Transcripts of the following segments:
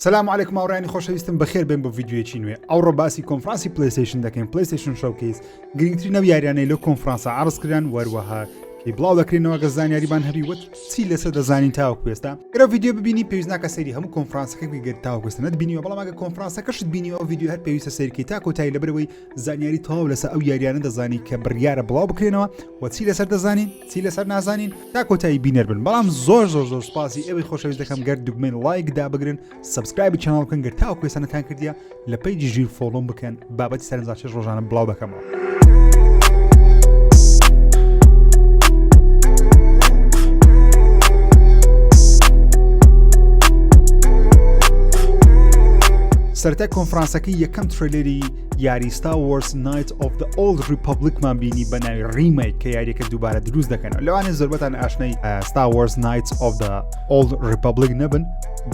سلام علیکم ئاوڕانی خۆشەویستم بەخێر بێن بۆ ڤیدیۆیەکی نوێ ئەوڕۆ باسی کۆنفرانسی پلەیستیشن دەکەین پلەیستیشن شۆکیس گرنگترینە یاریانەی لەو کۆنفرانسە عرضکردن وەروەها کەی بڵاو دەکرێنەوە گە زانیاریبان هەبی وت چی لەسەر دەزانین تاوەکو ئێستا ئێرە ڤیدیۆ ببینی پێویست ناکە سەیری هەموو کۆنفرانسەکە بگەر تاوەکو ئێستا نەتبینیوە بەڵام ئەگە کۆنفرانسەکەشت بینیوە ئەو ڤیدیۆ هەر پێویستە سەیرکەی تا کۆتایی لەبەرەوەی زانیاری تەواو لەسەر ئەو یاریانە دەزانی کە بڕیارە بڵاو بکرێنەوە و چی لەسەر دەزانین چی لەسەر نازانین تا کۆتایی بینەر بن بەڵام زۆر سپاسی ئێوەی خۆشەویست دەکەم گەر دوگمەی لایک دابگرن سبسکرایبی چەناڵ بکەن گەر تاوەکو ئێستا نەتان کردیە لە پەیجی ژیر فۆڵۆم بکەن بابەتی سەرنجڕاکێش ڕۆژانە بڵاو دەکەمەوە. سەرەتا کۆنفرانسەکەی یەکەم ترێلەری یاری Star Wars Knights of the Old Republic مان بینی بە ناوی ریمیک کە یاریەکە دووبارە دروست دەکەنەوە لەوانێ زۆربەتان ئاشنای Star Wars Knights of the Old Republic نەبن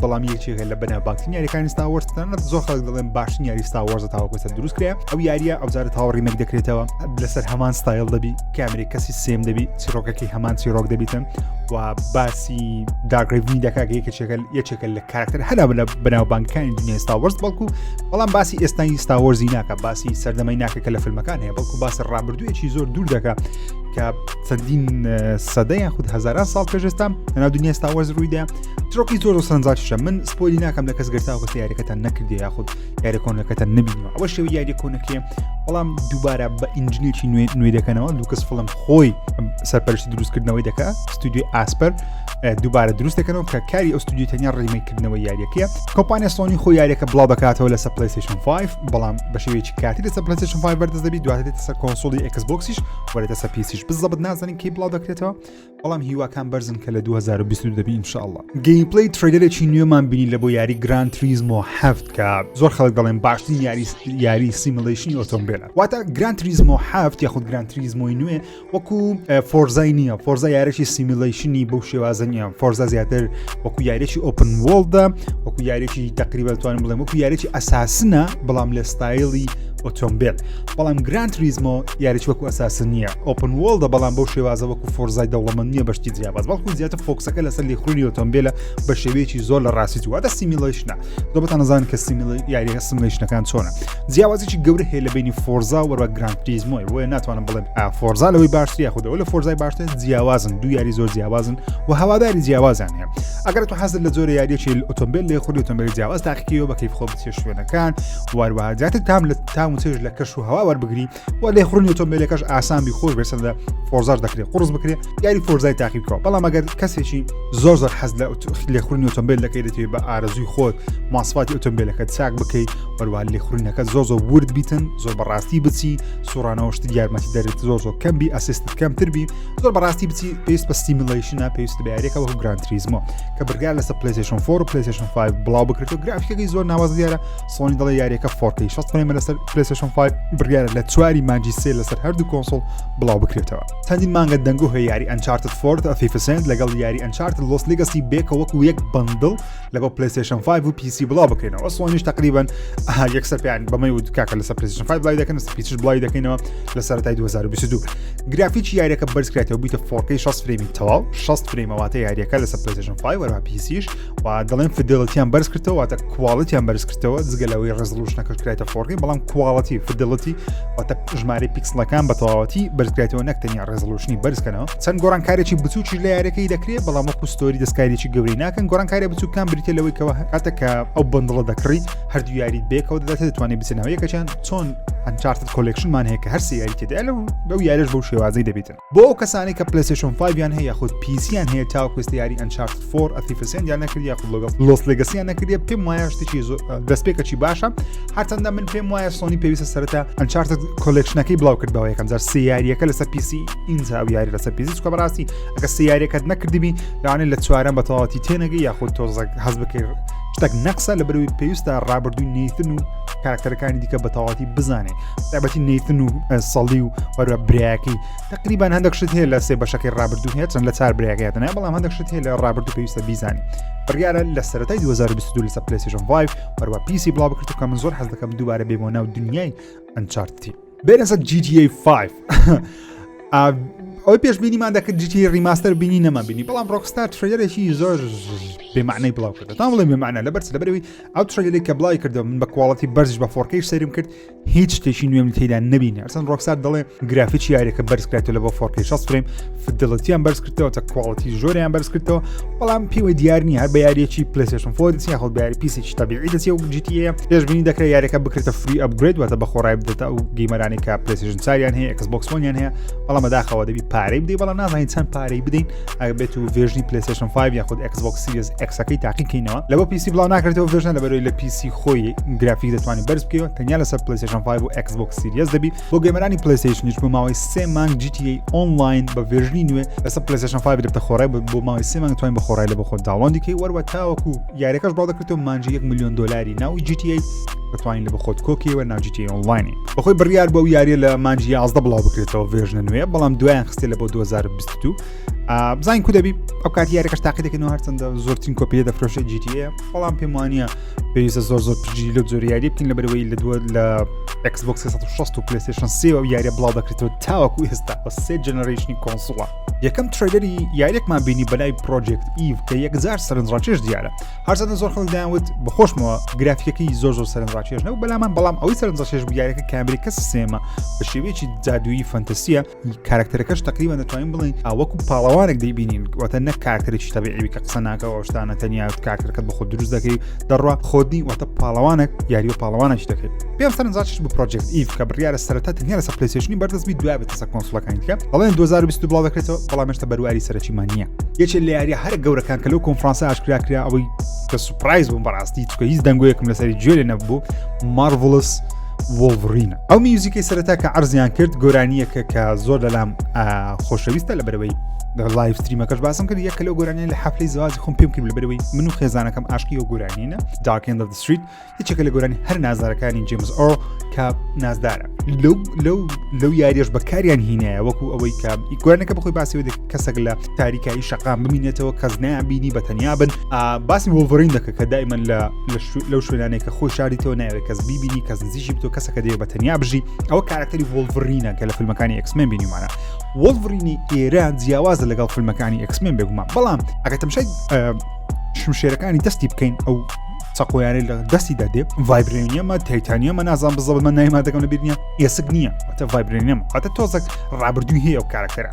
بەڵام یەکێکە لە بەناوبانگترین یاریەکانی Star Wars تەنانەت زۆر خەڵک دەڵێن باشترین یاری Star Wars تاوەکو ئێستا دروست کرا ئەو یاریە ئەوجارە تاوە ریمیک دەکرێتەوە لەسەر هەمان ستایل دەبی کامێرەی کەسی سێم دەبی چیرۆکەکەی هەمان چیرۆک دەبیتن و باسی داگرێڤنی دەکات یەکێکە لە کاراکتەر هەلا بەناوبانگەکانی دنیای Star Wars بەڵکو بەڵام باسی ئێستانی Star Wars ناکە باسی سەردەمەی ناکە کە لە فیلمەکان هەیە بەڵکو باسی ڕابردوویەکی زۆر دوور دەکات کە چەندین سەدەیان خود هەزاران ساڵ پێش ئێستا لەناو دنیای Star Wars ڕوویدا ترۆکی زۆر سەرنجاکیشە من سپۆیلی ناکەم لە کەس گەرتاوە یاریەکەتان نەکردی یاخود یاری کۆنەکەتان نبینەوە ئەوە شێوەی یاری کۆنەکەیە بەڵام دووبارە بە ئینجینێکی نوێ دەکەنەوە لوکس فڵم خۆی سەرپەرشتی دروستکردنەوەی دەکات ستودیۆی ئاسپەر دووبارە دروست دەکەنەوە کە کاری ئەو ستودیۆ تەنیا ڕیمیکردنەوەی یاریەکەیە کۆمپانیا سۆنی خۆی یاریەکە بڵاو دەکاتەوە لەسەر پلەیستیشن 5 بەڵام بە شێوەیەکی کاتی لەسەر پلەیستیشن 5 بەردەست دەبی دواتر دێتە سەر کۆنسۆڵی Xboxیش وەرێتە سەر پیسیش بزەبت نازانین کەی بڵاو دەکرێتەوە بەڵام هیواکان بەرزن کە لە 2022 دەبی ئینشاءالله گەیمپڵەی ترێلەرێکی نوێمان بینی لە بۆ یاری گران تریزمۆ 7 کە زۆر خەڵک دەڵێن باشترین یاری سیمولیشنی ئۆتۆمبیلە واتە گران تریزمۆ 7 یاخود گران تریزمۆی نوێ وەکو فۆرزای نییە فۆرزا یارێکی سیمولیشنی بەو شێوازە نییە فۆرزا زیاتر وەکو یارێکی ئۆپن وۆڵدە وەکو یارێکی تقریبا توانم بڵێم وەکو یارێکی ئەساسنە بەڵام لە ستایلی ئۆتۆمبیل بەڵام گران تریزمۆ یاریی وەکو ئەساسن نییە ئۆپن وۆڵدە بەڵام بەو شێوازە وەکو فۆرزای دەوڵەمەند نییە بەشتی جیاواز بەڵکو زیاتر فۆکسەکە لەسەر لێخوڕنی ئۆتۆمبیلە بە شێوەیەکی زۆر لە ڕاستی واتە سیمولیشنە زۆربەتان نەزانن کە یاریە سیمولیشنەکان چۆنە جیاوازێکی گەورە هەیە لە بینی فۆرزا وەرە گران تریزمۆی وە ناتوانم بڵێم فۆرزا لەوەی باشتریا خودەوە لە فۆرزای باشتر جیاوازن دوو یاری زۆر جیاوازن و هەواداری جیاوازیان هەیە ئەگەر تو حەزت لە زۆر یاریەکی ئۆتۆمبیل لێخوڕی ئۆتۆمبیل جیاواز تاقیکەوە بە کەیف خۆ بچێ شوێنەکان واروەها زیاتر تام و چێژ لە کەش و هەوا وەربگری و لێخوڕنی ئۆتۆمبیلەکەش ئاسان بی خۆش بێسەر لە فۆرزاش دەکرێت قورس بکرێت یاری فۆرزای تاقیب بکەوە بەڵام ئەگەر کەسێکی زۆر حەز لە لێخوڕنی ئۆتۆمبیل دەکەی دەتوێت بە ئارەزوی خۆت ماسفاتی ئۆتۆمبیلەکەت چاک بکەیت وەروەها لێخوڕینەکە زۆر ورد بیتن زۆر بەڕاستی بچی سوڕانەوەشت یارمەتی دەرێت زۆر کەم بی ئەسیست کەمتر بی زۆر بەڕاستی بچی پێویست بە سیمولیشنە پێویست بە یاریەکە وەکو گران تریزمۆ کە بڕیار لەسەر پلەیستیشن 4 و پلەیستیشن 5 بڵاو بکرێتەوە گرافیکەکەی زۆر ناواز دیارە سۆنی دەڵێ یاریەکە 4K 60 فرێمە لەسەر پلەیستیشن 5 بڕیارە لە 4 مانجی 3 لەسەر هەردوو کۆنسۆڵ بڵاو بکرێتەوە چەندین مانگە دەنگۆ هەیە یاری Uncharted 4 Thief لەگەڵ یاری Uncharted Lost Legacy بێکە وەکو یەک بەندڵ لەگەڵ پلەیستیشن 5 و PC بڵاو بکەینەوە سۆنیش تقریبا یەکسەر پێیان بەمەی و کاکە لەسەر پلەیستیشن 5 بڵاوی دەکەن پیچش بڵاوی دەکەینەوە لە سەرەتای 2022 گرافیکی یاریەکە بەرز کرێتەوە بیتە 4K 60 فرێمی تەواو 60 فرێمەواتە یاریەکە لەسەر پلەیستیشن 5 وەرە پیسیش و دەڵێن فیدلیتیان بەرز کردەوە واتە کواڵیتیان بەرز کردەوە جگەلەوەی ڕزلوشنەکەش کرێتە 4K بەڵام کواڵیتی فیدلیتی واتە ژمارەی پیکسلەکان بە تەواوەتی بەرز کرێتەوە نەکتەنیا ڕزلوشنی بەرزکەنەوە چەند گۆڕانکارێکی بچووکی لە یاریەکەی دەکرێت بەڵام وەکو ستۆری دەستکاریی گەورەی ناکەن گۆڕانکاری بچووکان بریتە لەوەی کەەوە کاتە کە ئەو بندڵە دەکڕی هەردوو یاری بێکەوە دەتوانێت بچێنەوە یەکەچیان چۆن Uncharted کۆلێکشنمان هەیە کە هەر سێ یاری تێدا بەو یاریش بەو شێوازەی دەبێتن بۆ ئەو کەسانی کە پلەیستیشن 5 یان هەیە خود پیسیان هەیە تاوەکو یاری Uncharted 4 Thief یان نەکردی یاخود لەگەڵ Lost Legacy یان نەکردی پێم وایە شتێکی دەستپێکەکی باشە هەرچەندە من پێم وایە سۆنی پێویستە سەرەتا Uncharted کۆلێکشنەکەی بڵاو کردەوە یەکەم جار سێ یاریەکە لەسەر PC ئینجا ئەو یاری لەسەر PC چکە بەڕاستی ئەگە سێ یاریەکەت نەکردبی لەوانێت لە چوارەم بە تەواوەتی تێنەگەی یاخود تۆزە هەز بکەی شتێک نەقسە لە بەرەوەی پێویستە ڕابردووی نیتن و کاراکتەرەکانی دیکە بە تەواوەتی بزانێ تایبەتی نیتن و سەڵی و وەرە برایەکەی تقریبان هەندێک شت هەیە لە سێ بەشەکەی ڕابردوو هەیە چەند لە چار برایەکەیەتەنە بەڵام هەندێک شت هەیە لە ڕابردوو پێویستە بیزانی بڕیارە لە سەرەتای 2022 لەسەر پلەیستیشن 5 وەروە PC بڵاو بکرێت کە من زۆر حەز دەکەم دووبارە بێمەوە ناو دنیای Uncharted بێنە سەر GTA 5 ئەوەی پێشبینیمان دەکرد GTA ریماستەر بینی نەمابینی بەڵام ڕۆکستار ترێلەرێکی زۆر بێمعنەی بڵاو کردێت تا بڵێ بێمعنە لەبەرەوەی ئەو تڕێلێک کە بڵاوی کردەوە من بە کواڵەتی بەرزش بە 4K سەریم کرد هیچ شتێکی نوێم تێدا نەبینێ ئەسەن ڕۆکسار دەڵێ گرافیکی یاریەکە بەرز کرێتەوە لە بۆ 4K 60 فریم فدڵەتیان بەرز کردەوە تا کواڵەتی زۆریان بەرز کردەوە بەڵام پێوەی دیار نیە هەر بە یاریەکی PlayStation 4 دەچێت یاخود بە یاری PC تەبیعی دەچێت و GTA پێشبینی دەکرێت یاریەکە بکرێتە فری ئەپگرید واتە بە خۆڕای بدێتە ئەو گەیمەرانی کە PlayStation 4یان هەیە Xbox One یان هەیە بەڵام بەداخەوە دەبی پارەی بدەیت بەڵام نازانین چەند پارەی بدەین ئەگەر بێت و ڤێژنی PlayStation 5 یاخود Xbox Series X-ەکەی تاقیکەینەوە لەبە PC بڵاو ناکرێتەوە ڤێژنە لەبەرەوەی لە PC خۆی گرافیک دەتوانێت بەرز بکەوە تەنیا لەسەر PlayStation 5 و Xbox Series دەبی بۆ گەیمەرانی PlayStation بۆ ماوەی 3 مانگ GTA Online بە ڤێژنی نوێ لەسەر PlayStation 5 دەبتە خۆڕای بۆ ماوەی 3 مانگ توانین بە خۆڕای لە بۆ خۆت داوڵاندیکەی وەروە تاوەکو یاریەکەش بڵاو دەکرێتەوە مانجی $1 ملیۆن ناوی GTA دەتوانین لە بە خۆت کۆکیەوە ناو GTA Online بەخۆی بڕیار بۆ یاریە لە مانجی 11 بڵاو بکرێتەوە ڤێژنە نوێ بەڵام دوایان خستێ لە بۆ 2022 بزانین کو دەبی ئەو کاتی یاریەکەش تاقی دەکەنەوە هەرچەندە زۆرترین کۆپیە دەفرۆشێت GTA بەڵام پێم وانە پێویستە زۆر پرژی لە زۆر یاری بکەین لەبەرەوەی لە Xbox 360 و PlayStation 3 و یاریە بڵاو دەکرێتەوە تاوەکو ئێستا بە 3 جنەرەیشنی کۆنسۆڵە یەکەم ترێلەری یاریێکمان بینی بەلای پرۆجێکت ئیڤ کە 1000 سەرنجڕاکێش دیارە هەرچەندە زۆر خەڵک دایانوت بەخۆشمەوە گرافیکەکەی زۆر سەرنجڕاکێش نەبوو بەلامان بەڵام ئەوەی سەرنجڕاکێش بوو یاریەکە کامریکا سێمە بە شێوەیەکی جادوویی فەنتەسیە کاراکتەرەکەش تقریبا دەتوانین بڵین وەکو پاڵەوانێک دەیبینین واتە نەک کاراکتەرێکی تەبیعی کە قسە ناکەوە شتانە تەنیا کاراکتەرەکەت بە خۆت دروست دەکەی دەڕوا خۆدی واتە پاڵەوانێک یاری و پاڵەوانێکی دەکەیت پێم سەرنجڕاکێش بۆ پرۆجێکت ئیڤ کە بڕیارە سەرەتا تەنیا لەسەر PlayStation بەردەستبی دوای بێتە سەر کۆنسۆڵەکانی دیکە بەڵێن 2022 بڵاو دەکرێتەوە بەڵام هێشتا بەرواری سەرەکیمان نییە یەکێک لە یاریە هەرە گەورەکان کە لەو کۆنفرانسە ئاشکرا ئەوەی کە سوپرایز بووم بەڕاستی چکە هیچ دەنگۆیەکم لەسەری گوێ لێ نەبوو Marvelous Wolverine ئەو میوزیکەی سەرەتا کە عەرزیان کرد گۆرانیەکە کە زۆر لەلام خۆشەویستە لەبەرەوەی لایڤ ستریمەکەش باسم کرد یەک لەو گۆرانیان لە حەفلەی زەواجی خۆم پێم کرد لەبەرەوەی من و خێزانەکەم عاشقی ئەو گۆرانینە Dark End of the Street یەکێکە لە گۆرانی هەر نازدارەکانی جیمز ئۆر کە نازدارە لەو یاریەش بەکاریان هینایە وەکو ئەوەی کە گۆرانەکە بخۆی باسیەوە کەسێک لە تاریکایی شەقام ببینێتەوە کەس نایبینی بە تەنیا بن باسی وولڤرین دەکە کە دائما لەو شوێنانەی کە خۆی شاریتەوە نایەوێت کەس بیبینی کەس نزیشی بتۆ کەسەکە دەیە بە تەنیا بژی ئەوە کاراکتەری وولڤرینە کە لە فیلمەکانی X-Men بینیمانە وولڤرینی ئێرە جیاوازە لەگەڵ فیلمەکانی X-Men بێگومان بەڵام ئەگە تەماشای شمشێرەکانی دەستی بکەین ئەو چاقۆیانەی لە دەستی دەدێ ڤایبرێنیەمە تایتانیەمە نازان بزەوت من نایما دەکەم لە بیرنیە ئێسک نییە واتە ڤایبرێنیەمە واتە تۆزێک ڕابردووی هەیە ئەو کاراکتەرە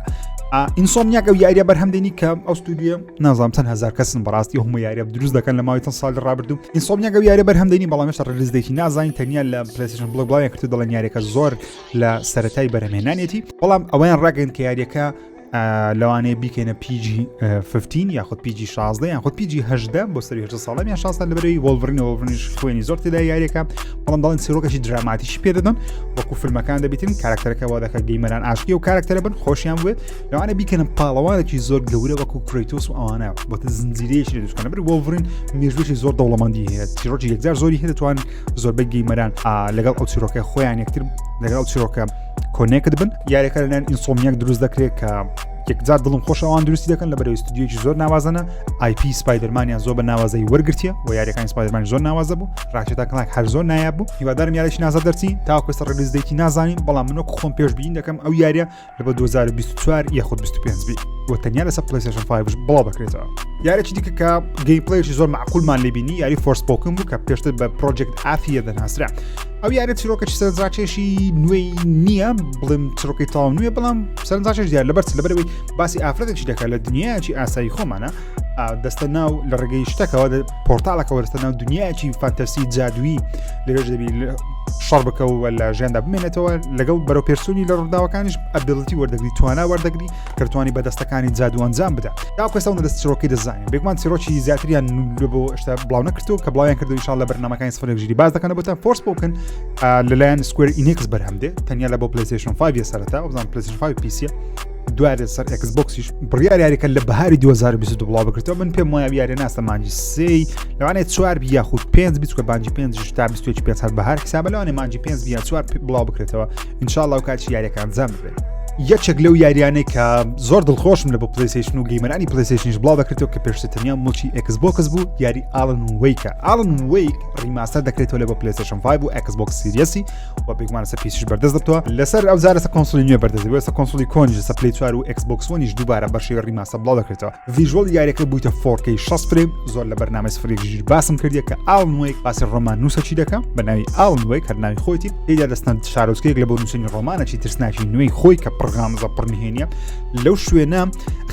ئینسۆمنیاک ئەو یاریە بەرهەمدێنی کە ئەو ستودیۆ نازانم چەند هەزار کەسن بەڕاستی هەموو یاریە دروست دەکەن لە ماوەی چەند ساڵ ڕابردوو ئینسۆمنیاک ئەو یاریە بەرهەمدێنی بەڵام هێشتا ڕلیزدێکی نازانین تەنیا لە PlayStation بڵۆگ بڵاویان کرد دەڵێن یاریەکە زۆر لە سەرەتای بەرهەمهێنانێتی بەڵام ئەوەیان ڕاگەن کە یاریەکە لەوانەیە بیکەینە PG-15 یاخود PG-16 یاخود PG-18 بۆ سەری 8 ساڵە یان 16 لەبەرەوەی وولڤرینیش خوێنی زۆر تێدا یاریەکە بەڵام دەڵێن چیرۆکەشی دراماتیشی پێدەدەن وەکو فیلمەکان دەبێتن کاراکتەرەکە وا دەکە گەیمەران عاشقی و کاراکتەرە بن خۆشیان بوێت لەوانە بیکەنە پاڵەوانێکی زۆر گەورە وەکو کریتۆس و ئەوانە بۆتە زنجیرەیەکی دروستکەن لەبەر وولڤرین مێژوێکی زۆر دەوڵەمەندی هەیە چیرۆکی یەکجار زۆری هەیە دەتوان زۆربەی گەیمەران لەگەڵ ئەو چیرۆکە خۆیان یەکتر لەگەڵ ئەو چیرۆکە کۆنێکت بن یاریەکە لەلایەن ئینسۆمنیاک دروست دەکرێت کە یەکجار دڵم خۆش ئەوان درستی دەکەن لە بەرەوەی ستودیۆکی زۆر ناوازانە IP سپایدەرمانیان زۆر بە ناوازەی وەرگرتیە و یاریەکانی سپایدەرمان زۆر ناوازە بوو ڕاکێتا کڵاک هەر زۆر نایاب بوو هیوادارم یاریەکی نازە دەرچی تاوەکو ئێستا ڕلیزدەیەکی نازانین بەڵام من وەکو خۆم پێشبینی دەکەم ئەو یاریە لە بە 2024 یاخود 25 بی و تەنیا لەسەر PlayStation 5 بڵاو بکرێتەوە یارێکی دیکە کە گەیمپڵەیەکی زۆر معقولمان لێبینی یاری فۆرسپۆکن بوو کە پێشتر بە پرۆجێکت ئافیە دەناسرا ئەو یارێت چیرۆکەی سەرنجڕاکێشی نوێی نییە بڵێم چیرۆکەی تاوام نوێ بەڵام سەرنجڕاکێش دیار لەبەرەوەی باسی ئافرەتێکی دەکات لە دنیایکی ئاسایی خۆمانە دەستە ناو لە ڕێگەی شتەکەەوە پۆرتالەکە وەرستە ناو دنیایکی فانتەسی جادووی لێرەش دەبی شەڕ بکەوە لە ژیاندا بمێنێتەوە لەگەڵ بەرەو پێرسونی لە ڕووداوەکانیش ئەبیڵەتی وەردەگری توانە وەردەگری کەتوانی بەدەستەکانی جادو ئەنجام بدە تا کەسەونە دەست چیرۆکی دەزانین بێگومان چیرۆکی زیاتریان بۆ شتا بڵاو نەکردو کە بڵاویان کردو ئینشاڵ لە بەرنامەکانی سفرێک ژیری باز دەکەنە بۆتە فۆرسپۆکن لەلایەن سکوێر ئینێکس بەرهەمدێ تەنیا لە بۆ PlayStation 5 سەرەتا بزان PlayStation 5 PC دوای سەر Xboxیش بڕیار یاریەکە لە بەهاری 2022 بڵاو بکرێتەوە من پێم وایە یاریە ناستە مانجی 3 لەوانێت 4 یاخود 5 بیت کە بانجی 5 تا 25 هەر بەهار حسابە لەوانێ مانجی 5 یا 4 بڵاو بکرێتەوە ئینشاءالله و کاتی یاریەکان ئەنجام بدرێت یەکێک لەو یاریانەی کە زۆر دڵخۆشم لە بۆ پلیستیشن و گەیمەرانی پلیستیشنش بڵاو دەکرێتەوە کە پێشتریا مڵکی ئەکسبۆکس بوو یاری ئالن ویکە ئالن ویک ڕیماستەر دەکرێتەوە لە بۆ پلیستیشن 5 و ئەکسبۆکس سیریەسی و بێگومانە سەر پیسیش بەردەست دەبێتەوە لەسەر ئەو جارە کۆنسۆلی نوێ بەردەست دەبێت کۆنسۆلی کۆنیش سە پلی 4 و ئەکسبۆکس وانیش دووبارە بەشی ڕیماستە بڵاو دەکرێتەوە ڤیژوەڵ یاریەکە بوویتە 4K 60 فریم زۆر لە بەرنامەی سفرێکژیر باسم کردیە کە ئالن ویک باسی ڕۆمان نووسەچی دەکەم بە ناوی ئالن ویک هەر ناوی خۆیتی تێدا دەستان شارۆچکەیەک لە بۆ نووسینی ڕۆمانەکی ترسناکی نوێی خۆی کە پڕغامزە پڕنهێنیە لەو شوێنە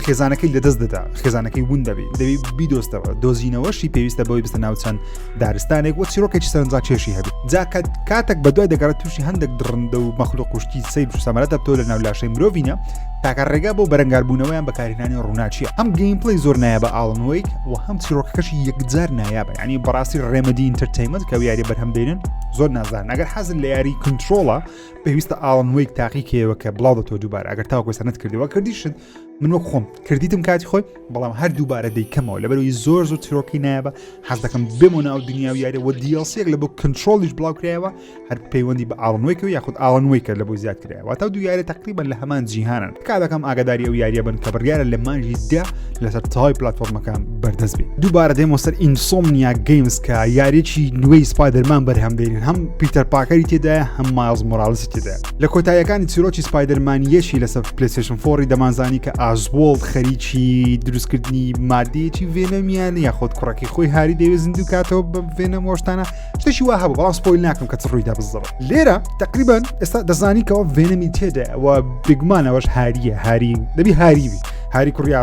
خێزانەکەی لەدەست دەدا خێزانەکەی ون دەبێت بیدۆستەوە دۆزینەوەشی پێویستە بۆی بستە ناو چەند دارستانێک وە چیرۆکێکی سەرنجا کێشی هەبێت جا کاتێک بەدوای دەگەڕێت تووشی هەندێک درڕندە و مەخلوق قوشتی سەیر سەمەرە دەبتەوە لە ناو لاشەی مرۆڤینە تاکە ڕێگا بۆ بەرەنگاربوونەوەیان بەکارهێنانی ڕووناچیە هەم گەیمپڵی زۆر نایە بە ئالن ویک و هەم چیرۆکەکەشی یەکجار نایابە ینی بەڕاستی ڕێمەدی ئینتەرتەینمەنت کە یاری بەرهەم دێنن زۆر نازان ئەگەر حەزت لە یاری کنترۆڵە پێویستە ئالن ویک تاقیکەوە کە بڵاو دەتەوە دووبارە ئەگەر تاوەکو سەنەت کردەوە کردیشت من وەک خۆم کردیتم کاتی خۆی بەڵام هەر دووبارە دەیکەمەوە لەبەرەوەی زۆر چیرۆکی نایابە حەز دەکەم بمۆ ناو دنیا و یاری وە دیڵسیەک لە بۆ کنترۆلیش بڵاو کرایەوە هەر پەیوەندی بە ئالن ویکەوە یاخود ئالن ویکە لە بۆ زیاد کرایەوە تا دوو یاری تقریبا لە هەمان جیهانن کا دەکەم ئاگاداری ئەو یاریە بن کە بڕیارە لە مانجی دا لەسەر تاهای پلاتفۆرمەکان بەردەست بێت دووبارە دێمە سەر ئینسۆمنیا گەیمز کە یاریی نوێی سپایدەرمان بەرهەم دێنن هەم پیتەر پاکەری تێدایە هەم مایلز مۆراڵسی تێدایە لە کۆتاییەکانی چیرۆکی سپایدەرمانیەشی لەسەر پلیستیشن 4 دەمانزانی کە ئازوۆڵد خەریکی دروستکردنی مادەیەکی ڤێنەمیان یاخۆت کوڕەکەی خۆی هاری دەوێت زیندوو کاتەوە بە ڤێنەم وەشتانە شتێکی وا هەبوو بەڵام سپۆیل ناکەم کە چ ڕوویدا بزەڕێت لێرە تقریبا ئێستا دەزانی کەەوە ڤێنەمی تێدایە و بگمانەوەش هاریە هاری دەبی هاریوی هاری کوڕی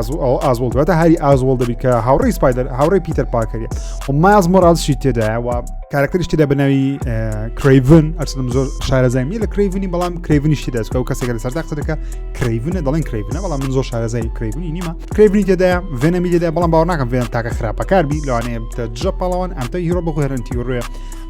ئازوڵ دواتە هاری ئازوڵ دەبی کە هاوڕێی سپایدەر هاوڕێی پیتەر پاکەریە و مایلز مۆراڵسی تێدایە و کارکتەریش تێدا بەناوی کریڤن ئەرچەندەم زۆر شارەزایمی لە کریڤنی بەڵام کریڤنیش تێدایە کە ئەو کەسێک لە سەرداق دەکە کریڤنە دەڵێن کریڤنە بەڵام من زۆر شارەزای کریڤنی نیمە کریڤنی تێدایە ڤێنەمی تێدایە بەڵام باوەڕ ناکەم ڤێنەم تاکە خراپەکاربی لەوانەیە جە پاڵەوان ئەمتە هیرۆ بەخۆێرنتی ڕوێ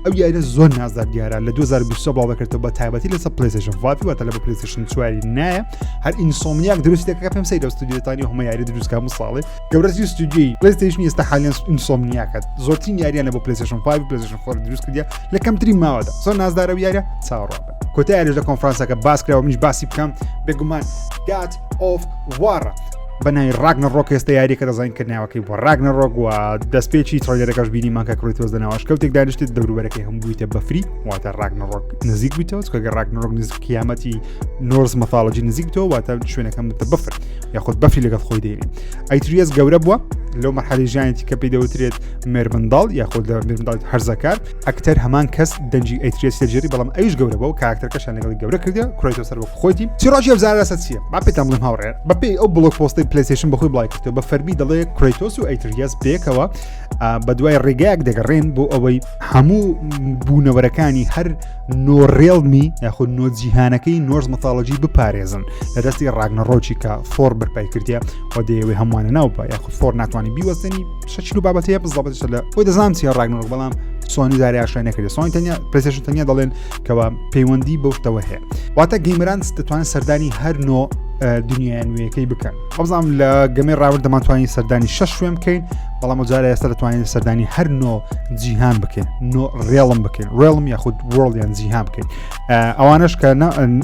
ئەو یاریە زۆر نازدار دیارە لە 2020 بڵاو دەکرێتەوە بە تایبەتی لەسەر پلیستیشن 5 واتە لە بە پلیستیشن 4 نایە هەر ئینسۆمنیاک دروستی دەکە پێم سەیرە ستودیۆتانی هەموو یاری دروستکە ساڵێ گەورەتی ستودیۆی پلیستیشن ئێستا حالیان ئینسۆمنیاکات زۆرترین یاریان لە بۆ پلیستیشن 5 پلیستیشن 4 دروست کردیا لە کەمترین ماوەدا زۆر نازدارە و یاریە چاوەڕابە کۆتای یاریش لە کۆنفرانسەکە باس کراوە منیش باسی بکەم بێگومان God of War بەنای ڕاگنەڕۆک ئێستا یاریەکە دەزانین کردناوەکەی بۆ ڕاگنەڕۆک و دەستپێکی تڕۆلەرەکەش بینیمان کە کڕیتۆز دەناوەش کەوتێک دانیشتێت دەوروبەرەکەی هەموو بوویتە بەفری واتە ڕاگنەڕۆک نزیک بوویتەوە چکەگە ڕاگنەڕۆک نزیک قیامەتی نۆرز مەثالۆجی نزیکتەوە واتە شوێنەکەم بتە بەفر یاخود بەفری لەگەڵ خۆی دێنێ ئەیتریەس گەورە بووە لەو مەرحەلەی ژیانێتی کە پێی دەوترێت مێرمنداڵ یاخود لە مێرمنداڵ هەرزەکار ئەکتەر هەمان کەس دەنجی ئەیتریەس تێجێری بەڵام ئەویش گەورە بوو کاراکتەرەکەشیان لەگەڵی گەورە کردە کڕیتۆ سەر وەکو خۆیتی چیرۆکی ئەفزارە لەسەر چییە با پێتان بڵێم هاوڕێ بەپێی ئەو بڵۆگ پۆستەی پلیستیشن بەخۆی بڵای کردەوە بە فەرمی دەڵێ کڕیتۆس و ئەیتریەس بێکەوە بە دوای ڕێگایەک دەگەڕێن بۆ ئەوەی هەموو بوونەوەرەکانی هەر نۆڕێڵمی یاخود نۆجیهانەکەی نۆرز مەثالۆجی بپارێزن لە دەستی ڕاگنەڕۆکی کە فۆر بەرپای کردیا و دەیەوەی هەمووانە ناوپا یاخود فۆر ناتوانانی بیوەستنی شەچیل و بابەتەیە بزڵبەتش لە بۆی دەزانام چیە ڕاگنەڕۆک بەڵام سۆنی داری ئاشای نەکردێت سۆنی تەنیا پلیستیشن تەنیا دەڵێن کەەوە پەیوەندی بەو شتەوە هەیە واتە گەیمەران دەتوانن سەردانی هەر نۆ دنیای نوێیەکەی بکەن بەڵام لە گەمەی ڕاورد دەمانتوانین سەردانی 6 شوێن بکەین بەڵام جارە ئێستا دەتوانین سەردانی هەر نۆ جیهان بکەین نۆ ڕێڵم بکەین ڕێڵم یاخود وۆڵ یان جیهان بکەین ئەوانش کە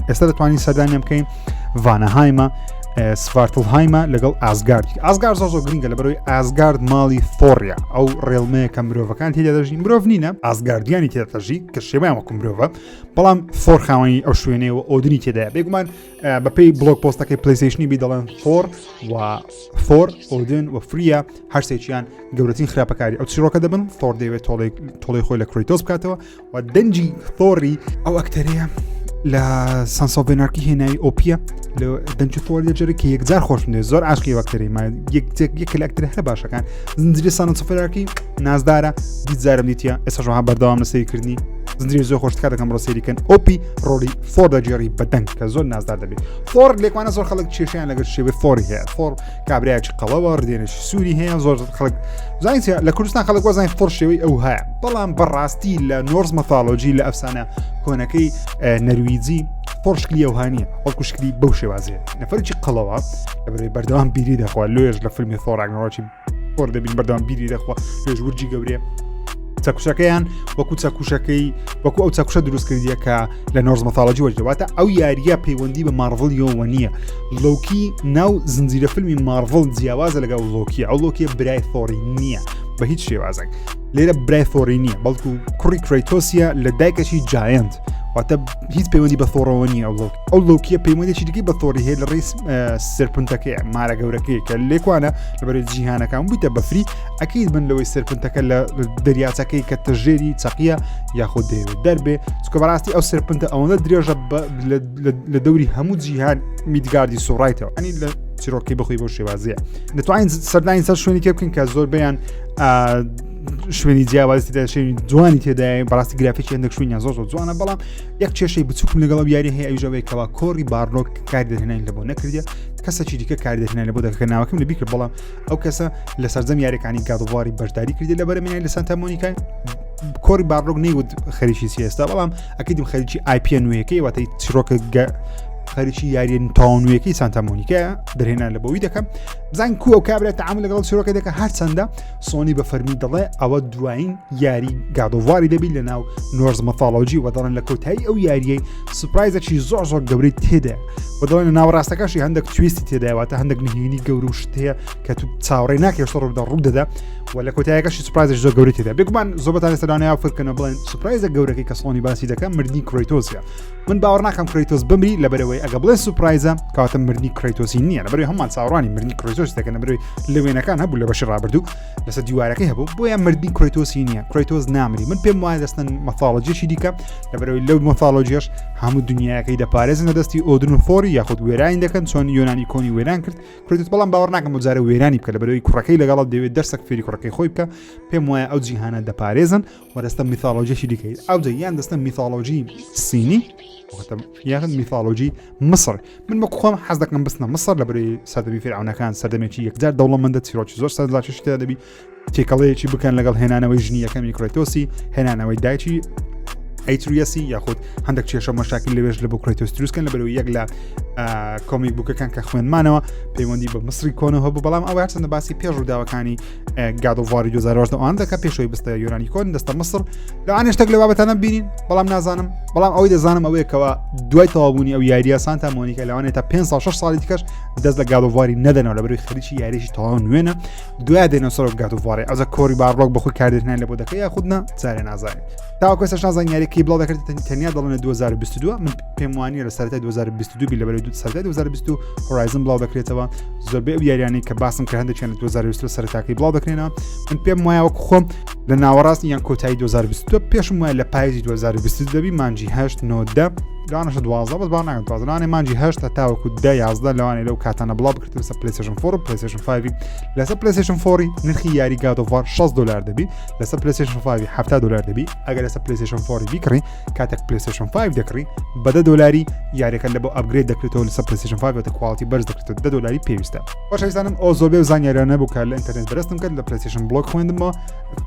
ئێستا دەتوانین سەردانیان بکەین ڤانەهایمە سفارتڵهایمە لەگەڵ ئازگاردی ئازگار زۆر گرنگە لە بەرەوەی ئازگارد ماڵی فۆڕیا ئەو ڕێڵمەیە کە مرۆڤەکان تێدا دەژین مرۆڤ نینە ئازگاردیانی تێدەژی کە شێوەیان وەکو مرۆڤە بەڵام فۆر خاوەنی ئەو شوێنەوە ئۆدنی تێدایە بێگومان بەپێی بلۆگ پۆستەکەی پلیستیشنی بی دەڵێن فۆر و فۆر ئۆدن و فریە هەرسێکیان گەورەترین خراپەکاری ئەو چیرۆکە دەبن فۆر دەوێت تۆڵی خۆی لە کڕیتۆس بکاتەوە و دەنجی فۆری ئەو ئەکتەرەیە لە سانسۆڤێنارکی هێنایی ئۆپیە لە دەنج فۆر دەجێکی یەکجار خۆش منێ زۆر عاشقی وەکتەری یەک لە ئەکتەرە هەر باشەکان زنجیری سانسۆڤێنارکی نازدارە دیجارم دیتە ئێستا بەردەوام لە سەیرکردنی زنجیری زۆر خۆشتکە دەکەم ڕۆسەریکەن ئۆپی ڕۆڵی فۆر دەجێڕی بەدەنگ کە زۆر نازدار دەبێت فۆر لێکوانە زۆر خەڵک کێشیان لەگەر شێوەی فۆری هەیە فۆر کابراایکی قەڵەوە ڕدێنێکی سووری هەیە زۆر خەڵک زانیت لە کوردستان خەڵک وەزانین فۆر شێوەی ئەو هەیە بەڵام بەڕاستی لە نۆرز مەثالۆجی لە ئەفسانە کۆنەکەی نەرویجی فۆر شکلی ئەوهانیە وەکو شکلی بەو شێوازیە نەفەرێکی قەڵەوە لەبەرەوەی بەردەوام بیری دەخوا لێژ لە فیلمی فۆر ڕاگنەڕۆکی فۆر دەبین بەردەوام بیری دەخوا لێژ ورجی گەورەیە چەکوشەکەیان وەکو چەکوشەکەی وەکو ئەو چەکوشە دروست کردیە کە لە نۆرز مەتاڵەجی وەرجەواتە ئەو یاریە پەیوەندی بە مارڤڵیەوە نییە لۆکی ناو زنجیرە فیلمی مارڤڵ جیاوازە لەگەڵ لۆکیە ئەو لۆکیە برای فۆری نییە بە هیچ شێوازێک لێرە برای فۆری نییە بەڵکو کوڕی کرێتۆسیە لە دایکەشی جایەنت واتە هیچ پەیوەندی بە ثۆرەوە نییە ئەو لۆکیە پەیوەندێکی دیکەی بە ثۆری هەیە لە ڕێی سەرپنتەکەی مارە گەورەکەی کە لێکوانە لەبەرێت جیهانەکان بوویتە بەفری ئەکەیت بن لەوەی سەرپنتەکە لە دەریاچەکەی کە تەژێری چەقیە یاخود دەوێت دەربێ چکە بەڕاستی ئەو سەرپنتە ئەوەندە درێژە لە دەوری هەموو جیهان میدگاردی سوڕایتەوە ئەنی لە چیرۆکی بخۆی بۆ شێوازیە دەتوانین سەردانی سەر شوێنی کێ بکەین کە زۆر بەیان شوێنی جیاوازی تێدا شوێنی جوانی تێدای بەڕاستی گرافیکی هەندێک شوێنیان زۆر جوانە بەڵام یەک کێشەی بچووکم لەگەڵ یاری هەیە ئەوژەوەیکەوە کۆڕی بارلۆک کاری دەهێنین لە بۆ نەکردە کەسێکی دیکە کاری دەهێنین لە بۆ دەکە ناوەکەم لە بیکرد بەڵام ئەو کەسە لە سەرجەم یاریەکانی گادۆڤاری بەشداری کردی لە بەرەمێنای لە سانتا مۆنیکای کۆڕی بارلۆک نەیوت خەریکی سیێستا بەڵام ئەکیدم خەریکی IP نوێیەکەی واتەی چیرۆکە خەریکی یاریە تاوانویەکەی سانتا مۆنیکایە دەرهێنان لە بۆی دەکەم بزانین کو ئەو کابرێت تەعامل لەگەڵ چیرۆکە دەکە هەرچەندە سۆنی بە فەرمی دەڵێ ئەوە دوایین یاری گادۆڤاری دەبیت لە ناو نۆرز مەتاڵۆجی و دەڵێن لە کۆتایی ئەو یاریەی سوپرایزێکی زۆر زۆر گەورەی تێدایە و دەڵێن لە ناوەڕاستەکەشی هەندێک تویستی تێدایواتە هەندێک نهێنی گەورە و شتەیە کە تو چاوەڕێ ناکەی ڕوودا ڕوو دەدا و لە کۆتاییەکەشی سوپرایزێک زۆر گەورەی تێدا بێگومان زۆربەتان ئێستادانەیە فکرکەنە بڵێن سوپرایزە گەورەکەی کە سۆنی باسی دەکەم مردنی کرێتۆسیە من باوەڕ ناکەم کرێتۆس بمری لەبەرەوەی ئەگە بڵێ سوپرایزە کاتە مردنی کرێتۆسی نییە لەبەرەوەی هەمان چاوەڕوانی مردنی کرێتۆس دەکەن لەبەرەوەی لە وێنەکان هەبوو لە بەشی ڕابردوو لەسەر دیوارەکەی هەبوو بۆیان مردنی کرێتۆسی نییە کرێتۆس نامری من پێم وایە دەستن مەثاڵۆجیشی دیکە لەبەرەوەی لەو مەثاڵۆجیەش هەموو دنیاەکەی دەپارێزن لە دەستی ئۆدن و فۆری یاخود وێرانی دەکەن چۆن یۆنانی کۆنی وێران کرد کرێتۆس بەڵام باوەڕ ناکەم جارە وێرانی بکە لەبەرەوەی کوڕەکەی لەگەڵ دەوێت دەرسێک فێری کوڕەکەی خۆی بکە پێم وایە ئەو جیهانە دەپارێزن و دەستە میثاڵۆجیشی دیکەیت ئەو یان دەستە میثاڵۆجی سینی یاخد میثاڵۆجی مصر من بە خۆم حەز دەکەم بستنە مصر لەبەرەوەی سەردەمی فێرعونەکان سەردەمێکی یەکجار دەوڵەمەندە چیرۆکی زۆر سەرنجڕاکێشی تێدا دەبی تێکەڵەیەکی بکەن لەگەڵ هێنانەوەی ژنی یەکەمی کرێتۆسی هێنانەوەی دایکی ئەیتریەسی یاخود هەندێک کێشە مەشاکل لەوێژ لە بۆ کرێتۆس دروستکەن لەبەرەوەی یەک لە کۆمیک بووکەکان کە خوێنمانەوە پەیوەندی بە مصری کۆنەوە هەبوو بەڵام ئەو هەرچەندە باسی پێش ڕووداوەکانی گادۆڤاری 2010 ئەوان دەکە پێشەوەی بستە یۆرانی کۆن دەستە مصر لەوانێ شتێک لە بابەتانە بینین بەڵام نازانم بەڵام ئەوەی دەزانم ئەوەیەکەوە دوای تەوابوونی ئەو یاریە سانتا مۆنیکا لەوانێت تا 5 ساڵ 6 ساڵی دیکەش دەست لە گادۆڤاری نەدەنەوە لەبەرەوەی خەریکی یاریشی تەواو نوێنە دوای دێنە سەر گادۆڤاری ئەوزە کۆڕی بارلۆک بەخۆی کاردێنان لە بۆ دەکە یاخودنا جارێ نازانێت تاوەکو ئێستاش نازانین یاریەکەی بڵاو دەکرێت تەنیا دەڵێنە 2022 من پێم وانیە لە سەرەتای 2022 بی لەبەرەوەی سەرەتای 2022 هۆرایزن بڵاو دەکرێتەوە زۆربەی ئەو یاریانەی کە باسم کە هەندێکیان لە 2022 سەرەتاکەی بڵاو دەکرێنەوە من پێم وایە وەکو خۆم لە ناوەڕاستی یان کۆتایی 2022 پێشم وایە لە پاییزی 2022 دەبی مانجی 8 9 لەوانەش 12 بەس باوەڕ ناکەم تازەوانێ مانجی 8 تا تاوەکو 10 لەوانێ لەو کاتانە بڵاو بکرێت لەسەر پلەیستێشن 4 و پلەیستێشن 5 لەسەر پلەیستێشن 4 نرخی یاری گادۆڤار $60 دەبی لەسەر پلەیستێشن 5 $70 دەبی ئەگەر لەسەر پلەیستێشن 4 بیکڕی کاتێک پلەیستێشن 5 دەکڕی بە $10 یاریەکە لە بۆ ئەپگرێد دەکرێتەوە لەسەر پلەیستێشن 5 بەتە کوالتی بەرز دەکرێتەوە $10 پێویستە باشەویستانم ئەو زۆربەی و زانیاریانە بوو کە لە ئینتەرنێت بەرزتم کرد لە پلەیستێشن بلۆگ خوێندمەوە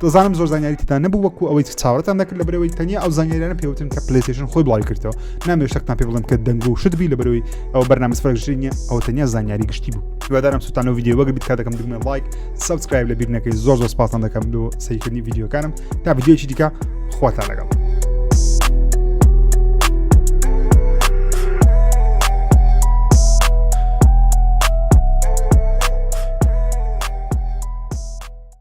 دەزانم زۆر زانیاری تێدا نەبوو وەکو ئەوەی چاوەڕێتان دەکرد لەبەرەوەی تەنیا ئەو زانیاریانە پێوتن کە پلەیستێشن خۆی بڵاوی کردەوە نامەوێت شتێکتان پێ بڵێم کە دەنگ و شت بی لەبەرەوەی ئەو بەرنامە سفرەگشتری نییە ئەوە تەنیا زانیاری گشتی بوو هیوادارم سوتان و ڤیدیۆ وەگەر بیت کات دەکەم دگمە لایک سابسکرایب لە بیر نەکەی زۆر سپاسان دەکەم بۆ سەیرکردنی ڤیدیۆکانم تا ڤیدیۆیەکی دیکە خواتان لەگەڵ